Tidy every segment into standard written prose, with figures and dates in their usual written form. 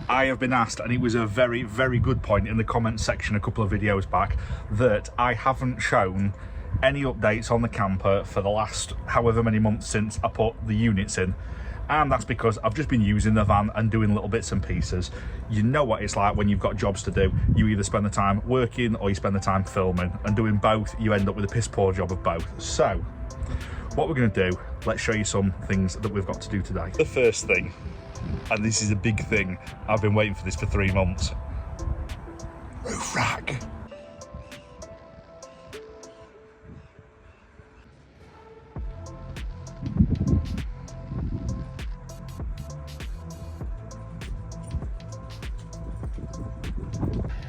I have been asked, and it was a very, very good point in the comments section a couple of videos back, that I haven't shown any updates on the camper for the last however many months since I put the units in. And that's because I've just been using the van and doing little bits and pieces. You know what it's like when you've got jobs to do. You either spend the time working or you spend the time filming, and doing both, you end up with a piss poor job of both. So what we're going to do, let's show you some things that we've got to do today. The first thing, and this is a big thing, I've been waiting for this for 3 months. Roof rack.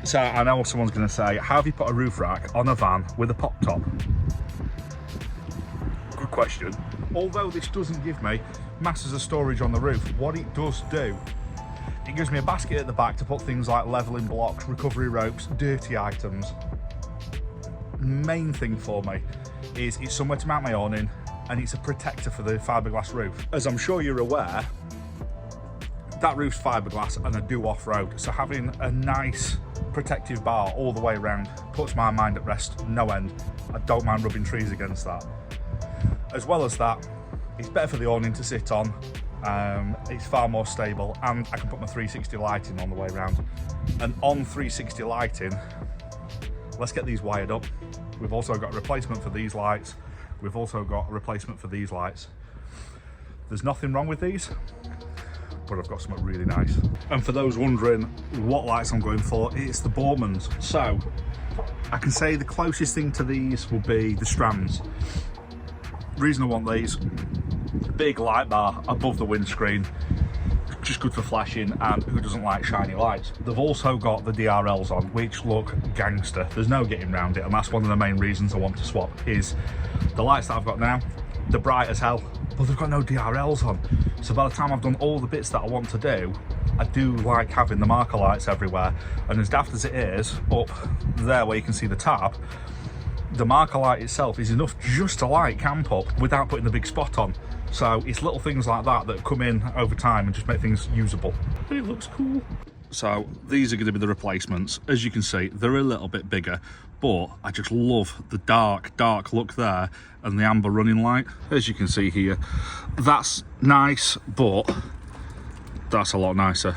So I know someone's going to say, how have you put a roof rack on a van with a pop top? Good question. Although this doesn't give me masses of storage on the roof, what it does do, it gives me a basket at the back to put things like levelling blocks, recovery ropes, dirty items. Main thing for me is it's somewhere to mount my awning, and it's a protector for the fiberglass roof. As I'm sure you're aware, that roof's fiberglass and I do off-road, so having a nice protective bar all the way around puts my mind at rest no end. I don't mind rubbing trees against that. As well as that, it's better for the awning to sit on, it's far more stable, and I can put my 360 lighting on the way around. And on 360 lighting, let's get these wired up. We've also got a replacement for these lights. We've also got a replacement for these lights. There's nothing wrong with these, but I've got something really nice. And for those wondering what lights I'm going for, it's the Bormans. So I can say the closest thing to these will be the Strands. Reason I want these, big light bar above the windscreen, just good for flashing, and who doesn't like shiny lights? They've also got the DRLs on, which look gangster. There's no getting around it, and that's one of the main reasons I want to swap. Is the lights that I've got now, they're bright as hell, but they've got no DRLs on. So by the time I've done all the bits that I want to do, I do like having the marker lights everywhere. And as daft as it is, up there where you can see the tab, the marker light itself is enough just to light camp up without putting the big spot on. So it's little things like that that come in over time and just make things usable. But it looks cool. So these are going to be the replacements. As you can see, they're a little bit bigger, but I just love the dark look there and the amber running light. As you can see here, that's nice, but that's a lot nicer.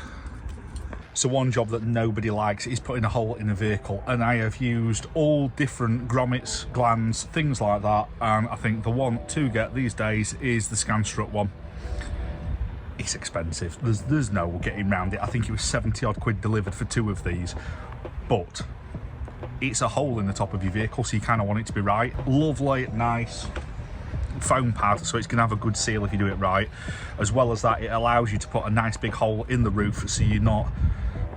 So one job that nobody likes is putting a hole in a vehicle, and I have used all different grommets, glands, things like that, and I think the one to get these days is the scan strut one. It's expensive, there's no getting around it. I think it was 70 odd quid delivered for 2 of these, but it's a hole in the top of your vehicle, so you kind of want it to be right. Lovely, nice foam pad, so it's going to have a good seal if you do it right. As well as that, it allows you to put a nice big hole in the roof, so you're not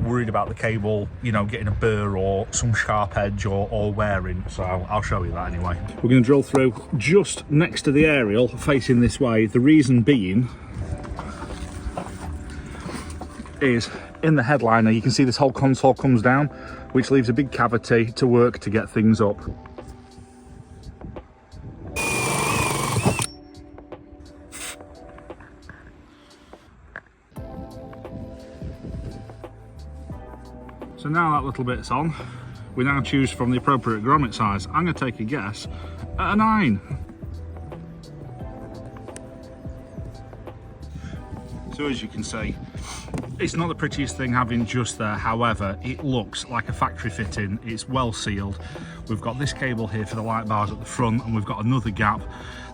worried about the cable, you know, getting a burr or some sharp edge or wearing. So I'll show you that anyway. We're going to drill through just next to the aerial, facing this way. The reason being is in the headliner you can see this whole console comes down, which leaves a big cavity to work to get things up. So now that little bit's on, we now choose from the appropriate grommet size. I'm going to take a guess at a 9. So as you can see, it's not the prettiest thing having just there, however, it looks like a factory fitting. It's well sealed. We've got this cable here for the light bars at the front, and we've got another gap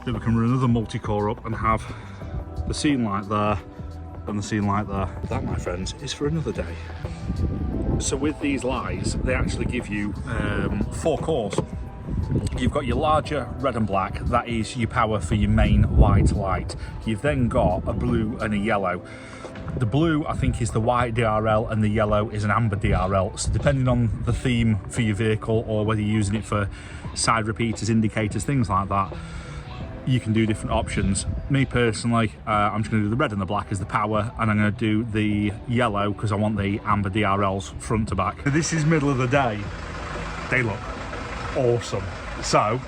that we can run another multi-core up and have the scene light there and the scene light there. That, my friends, is for another day. So with these lights, they actually give you 4 cores. You've got your larger red and black, that is your power for your main white light. You've then got a blue and a yellow. The blue, I think, is the white DRL, and the yellow is an amber DRL. So depending on the theme for your vehicle, or whether you're using it for side repeaters, indicators, things like that, you can do different options. Me personally, I'm just going to do the red and the black as the power, and I'm going to do the yellow because I want the amber DRLs front to back. This is middle of the day. They look awesome. So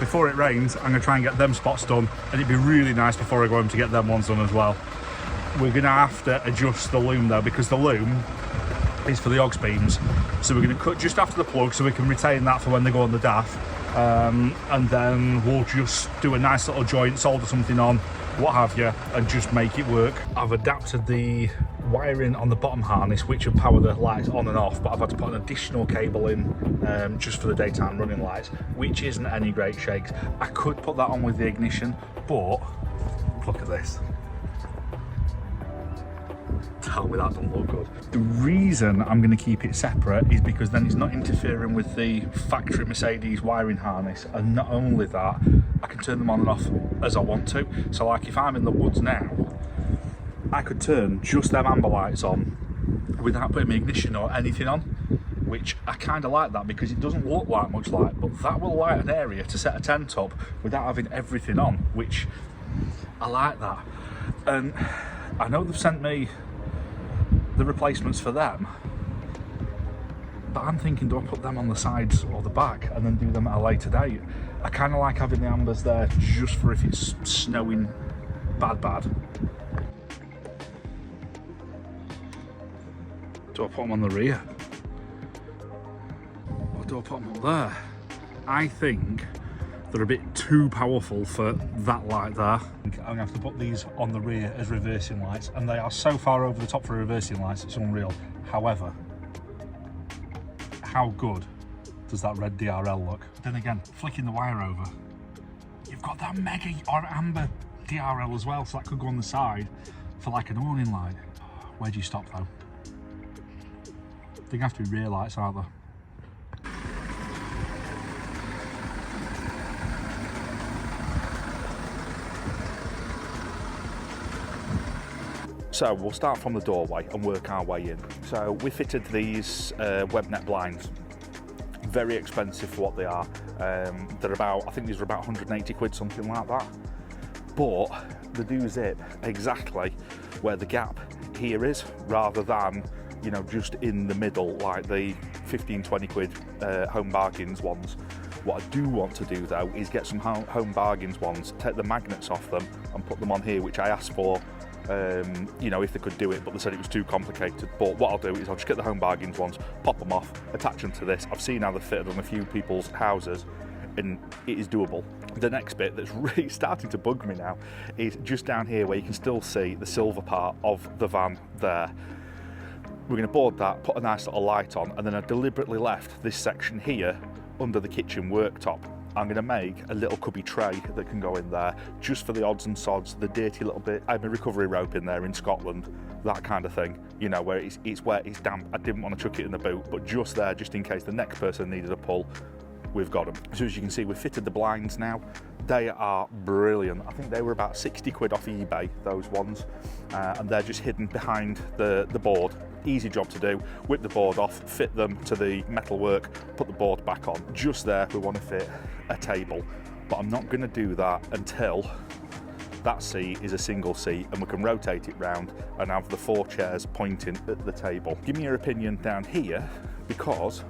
before it rains, I'm going to try and get them spots done, and it'd be really nice before I go home to get them ones done as well. We're gonna have to adjust the loom though, because the loom is for the aux beams. So we're gonna cut just after the plug so we can retain that for when they go on the DAF. And then we'll just do a nice little joint, solder something on, what have you, and just make it work. I've adapted the wiring on the bottom harness, which will power the lights on and off, but I've had to put an additional cable in just for the daytime running lights, which isn't any great shakes. I could put that on with the ignition, but look at this. Tell me that doesn't look good. The reason I'm going to keep it separate is because then it's not interfering with the factory Mercedes wiring harness, and not only that, I can turn them on and off as I want to. So like if I'm in the woods now, I could turn just them amber lights on without putting my ignition or anything on, which I kind of like that because it doesn't look like much light, but that will light an area to set a tent up without having everything on, which I like that. And I know they've sent me the replacements for them, but I'm thinking, do I put them on the sides or the back and then do them at a later date? I kind of like having the ambers there just for if it's snowing bad. Do I put them on the rear? Or do I put them up there? I think they're a bit too powerful for that light there. I'm gonna have to put these on the rear as reversing lights, and they are so far over the top for reversing lights, it's unreal. However, how good does that red DRL look? Then again, flicking the wire over, you've got that mega or amber DRL as well, so that could go on the side for like an awning light. Where do you stop though? They have to be rear lights, aren't they? So we'll start from the doorway and work our way in. So we fitted these web net blinds. Very expensive for what they are. They're about, I think these are about 180 quid, something like that. But they do zip exactly where the gap here is, rather than, you know, just in the middle like the 15-20 quid Home Bargains ones. What I do want to do though is get some Home Bargains ones, take the magnets off them and put them on here, which I asked for, you know, if they could do it, but they said it was too complicated. But what I'll do is I'll just get the Home Bargains ones, pop them off, attach them to this. I've seen how they're fitted on a few people's houses and it is doable. The next bit that's really starting to bug me now is just down here where you can still see the silver part of the van there. We're going to board that, put a nice little light on, and then I deliberately left this section here under the kitchen worktop. I'm going to make a little cubby tray that can go in there just for the odds and sods, the dirty little bit. I have a recovery rope in there in Scotland, that kind of thing, you know, where it's wet, it's damp. I didn't want to chuck it in the boot, but just there, just in case the next person needed a pull, we've got them. So as you can see, we've fitted the blinds now. They are brilliant. I think they were about 60 quid off eBay, those ones, and they're just hidden behind the board. Easy job to do. Whip the board off, fit them to the metalwork, put the board back on. Just there, we want to fit a table, but I'm not going to do that until that seat is a single seat and we can rotate it round and have the 4 chairs pointing at the table. Give me your opinion down here, because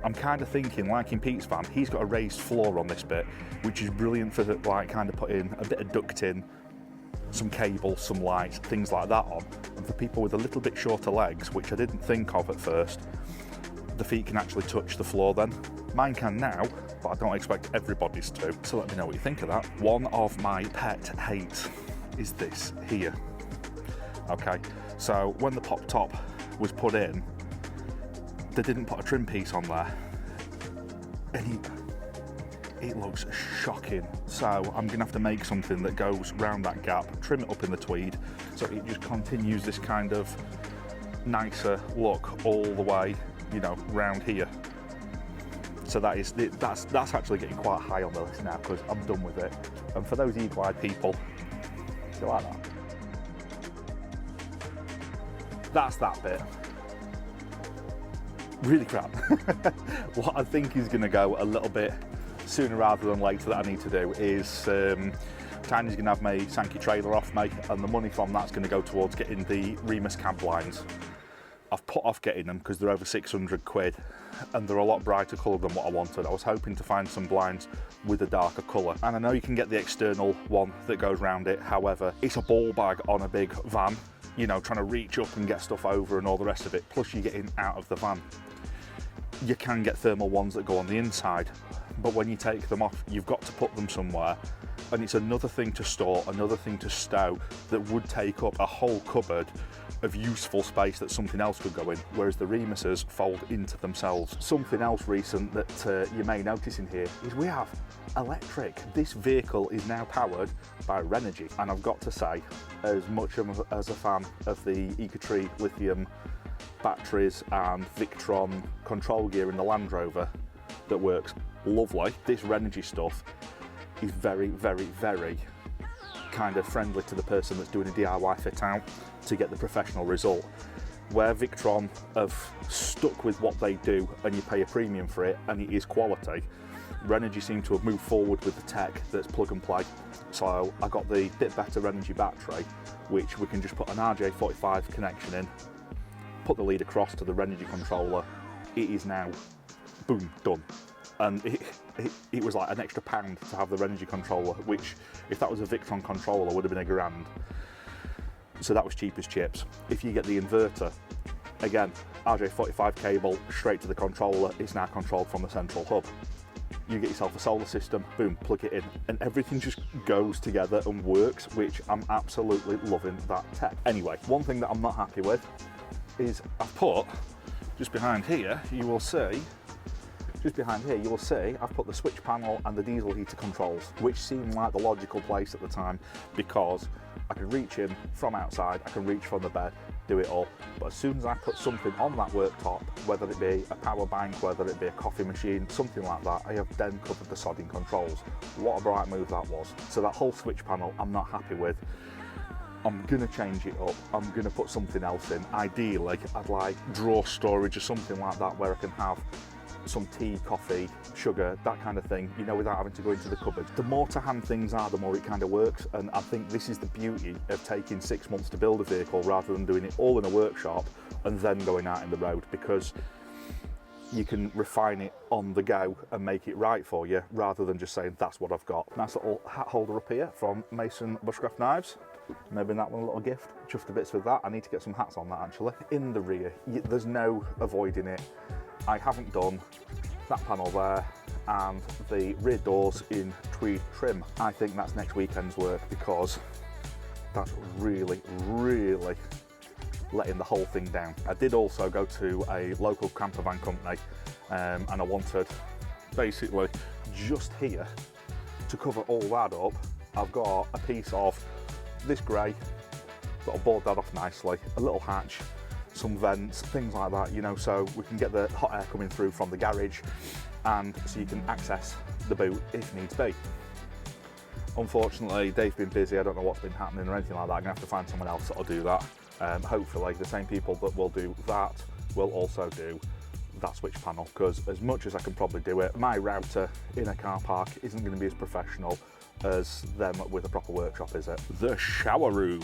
I'm kind of thinking, like in Pete's van, he's got a raised floor on this bit, which is brilliant for like kind of putting a bit of ducting, some cable, some lights, things like that on. And for people with a little bit shorter legs, which I didn't think of at first, the feet can actually touch the floor then. Mine can now, but I don't expect everybody's to. So let me know what you think of that. One of my pet hates is this here. Okay, so when the pop top was put in, they didn't put a trim piece on there. And it looks shocking. So I'm gonna have to make something that goes round that gap, trim it up in the tweed, so it just continues this kind of nicer look all the way, you know, round here. So that's actually getting quite high on the list now, because I'm done with it. And for those eagle-eyed people, you like that? That's that bit. Really crap. What I think is going to go a little bit sooner rather than later that I need to do is Tiny's going to have my Sankey trailer off me, and the money from that's going to go towards getting the Remus cab lines. I've put off getting them because they're over 600 quid and they're a lot brighter colour than what I wanted. I was hoping to find some blinds with a darker colour, and I know you can get the external one that goes around it. However, it's a ball bag on a big van, you know, trying to reach up and get stuff over and all the rest of it, plus you're getting out of the van. You can get thermal ones that go on the inside, but when you take them off, you've got to put them somewhere, and it's another thing to store, another thing to stow that would take up a whole cupboard of useful space that something else could go in, whereas the Remuses fold into themselves. Something else recent that you may notice in here is we have electric. This vehicle is now powered by Renogy, and I've got to say, as much as a fan of the Ecotree lithium batteries and Victron control gear in the Land Rover that works lovely, this Renogy stuff is very, very, very kind of friendly to the person that's doing a DIY fit out to get the professional result. Where Victron have stuck with what they do and you pay a premium for it and it is quality, Renogy seem to have moved forward with the tech that's plug and play. So I got the bit better Renogy battery, which we can just put an RJ45 connection in, put the lead across to the Renogy controller. It is now, boom, done. And it was like an extra £1 to have the Renogy controller, which if that was a Victron controller would have been £1,000. So that was cheap as chips. If you get the inverter, again, RJ45 cable straight to the controller, it's now controlled from the central hub. You get yourself a solar system, boom, plug it in, and everything just goes together and works, which I'm absolutely loving that tech. Anyway, one thing that I'm not happy with is I've put, just behind here, you will see I've put the switch panel and the diesel heater controls, which seemed like the logical place at the time because I can reach in from outside, I can reach from the bed, do it all. But as soon as I put something on that worktop, whether it be a power bank, whether it be a coffee machine, something like that, I have then covered the sodding controls. What a bright move that was. So that whole switch panel I'm not happy with. I'm gonna change it up. I'm gonna put something else in. Ideally, I'd like drawer storage or something like that where I can have some tea, coffee, sugar, that kind of thing, you know, without having to go into the cupboard. The more to hand things are, the more it kind of works, and I think this is the beauty of taking 6 months to build a vehicle rather than doing it all in a workshop and then going out in the road, because you can refine it on the go and make it right for you rather than just saying that's what I've got. Nice little hat holder up here from Mason Bushcraft Knives. Maybe that one a little gift. Chuffed to bits with that. I need to get some hats on that actually. In the rear, there's no avoiding it. I haven't done that panel there and the rear doors in tweed trim. I think that's next weekend's work because that's really, really letting the whole thing down. I did also go to a local camper van company and I wanted basically just here to cover all that up. I've got a piece of this grey that'll board that off nicely, a little hatch, some vents, things like that, you know, so we can get the hot air coming through from the garage and so you can access the boot if needs be. Unfortunately, they've been busy. I don't know what's been happening or anything like that. I'm gonna have to find someone else that'll do that. Hopefully the same people that will do that will also do that switch panel, because as much as I can probably do it, my router in a car park isn't going to be as professional as them with a proper workshop, is it? The shower room.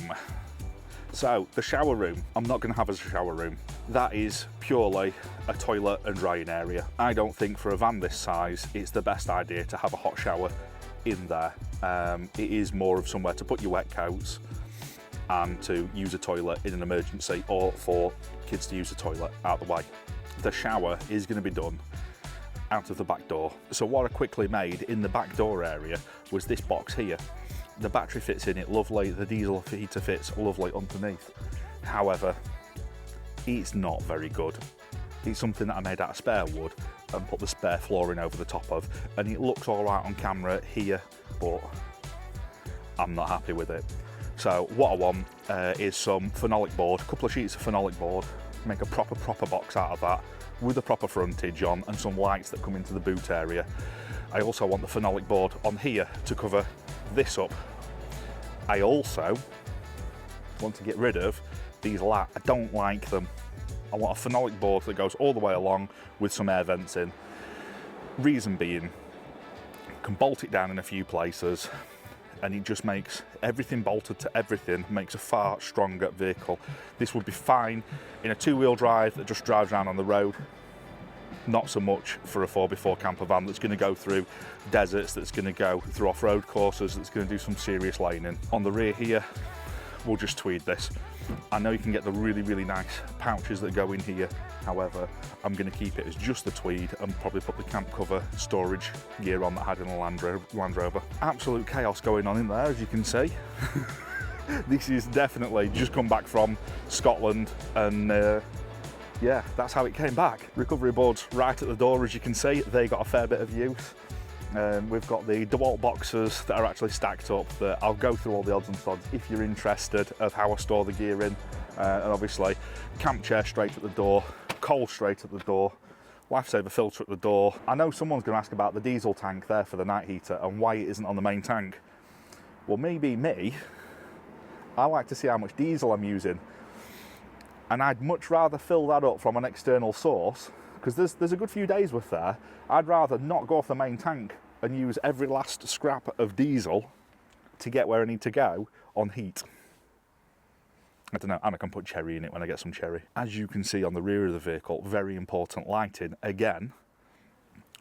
So the shower room, I'm not going to have as a shower room. That is purely a toilet and drying area. I don't think for a van this size, it's the best idea to have a hot shower in there. It is more of somewhere to put your wet coats and to use a toilet in an emergency, or for kids to use the toilet out of the way. The shower is going to be done out of the back door. So what I quickly made in the back door area was this box here. The battery fits in it lovely, the diesel heater fits lovely underneath. However, it's not very good. It's something that I made out of spare wood and put the spare flooring over the top of, and it looks all right on camera here, but I'm not happy with it. So what I want is some phenolic board, a couple of sheets of phenolic board, make a proper box out of that with a proper frontage on and some lights that come into the boot area. I also want the phenolic board on here to cover this up. I also want to get rid of these lats. I don't like them. I want a phenolic board that goes all the way along with some air vents in. Reason being, you can bolt it down in a few places. and it just makes everything bolted to everything, makes a far stronger vehicle. This would be fine in a two-wheel drive that just drives around on the road. Not so much for a 4x4 camper van that's going to go through deserts, that's going to go through off-road courses, that's going to do some serious laning. On the rear here, we'll just tweed this. I know you can get the really nice pouches that go in here. However, I'm going to keep it as just the tweed and probably put the camp cover storage gear on that I had in the Land Rover. Absolute chaos going on in there, as you can see. This is definitely just come back from Scotland, and yeah, that's how it came back. Recovery boards right at the door, as you can see. They got a fair bit of use. We've got the DeWalt boxes that are actually stacked up, that I'll go through all the odds and sods if you're interested of how I store the gear in. And obviously, camp chair straight at the door, coal straight at the door, lifesaver filter at the door. I know someone's going to ask about the diesel tank there for the night heater and why it isn't on the main tank. Well, maybe me. I like to see how much diesel I'm using. And I'd much rather fill that up from an external source, because there's a good few days worth there. I'd rather not go off the main tank and use every last scrap of diesel to get where I need to go on heat. I don't know, and I can put cherry in it when I get some cherry. As you can see on the rear of the vehicle, very important lighting again.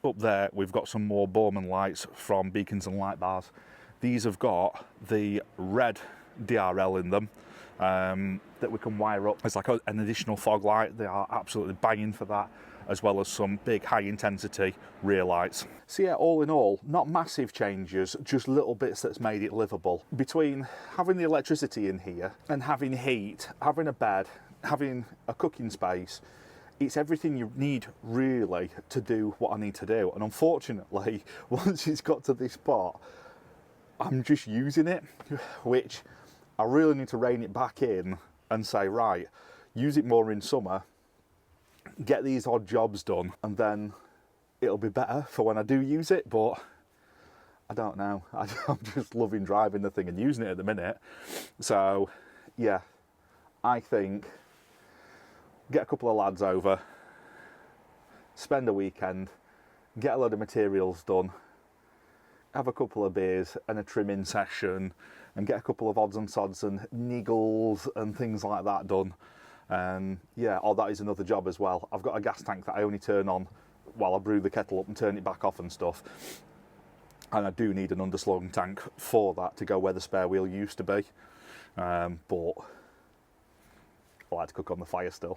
Up there, we've got some more Borman lights from Beacons and Light Bars. These have got the red DRL in them that we can wire up as like an additional fog light. They are absolutely banging for that, as well as some big high intensity rear lights. So yeah, all in all, not massive changes, just little bits that's made it livable. Between having the electricity in here and having heat, having a bed, having a cooking space, it's everything you need really to do what I need to do. And unfortunately, once it's got to this spot, I'm just using it, which I really need to rein it back in and say, right, use it more in summer, get these odd jobs done, and then it'll be better for when I do use it. But I don't know. I'm just loving driving the thing and using it at the minute. So yeah, I think get a couple of lads over, spend a weekend, get a load of materials done, have a couple of beers and a trimming session, and get a couple of odds and sods and niggles and things like that done. Yeah, oh, that is another job as well. I've got a gas tank that I only turn on while I brew the kettle up and turn it back off and stuff. And I do need an underslung tank for that to go where the spare wheel used to be. But I like to cook on the fire still.